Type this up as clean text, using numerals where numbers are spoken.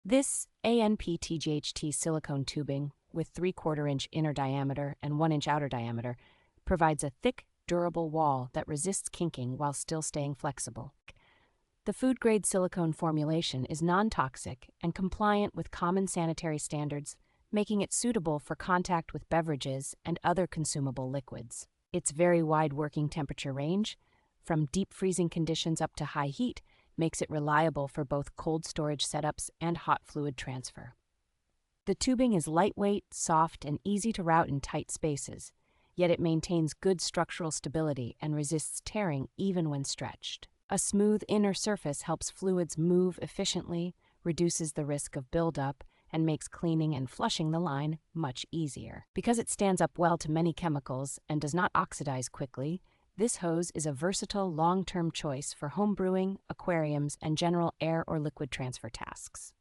This ANPTGHT silicone tubing, with 3/4 inch inner diameter and 1 inch outer diameter, provides a thick, durable wall that resists kinking while still staying flexible. The food-grade silicone formulation is non-toxic and compliant with common sanitary standards, making it suitable for contact with beverages and other consumable liquids. Its very wide working temperature range, from deep freezing conditions up to high heat, makes it reliable for both cold storage setups and hot fluid transfer. The tubing is lightweight, soft, and easy to route in tight spaces, yet it maintains good structural stability and resists tearing even when stretched. A smooth inner surface helps fluids move efficiently, reduces the risk of buildup, and makes cleaning and flushing the line much easier. Because it stands up well to many chemicals and does not oxidize quickly, this hose is a versatile long-term choice for home brewing, aquariums, and general air or liquid transfer tasks.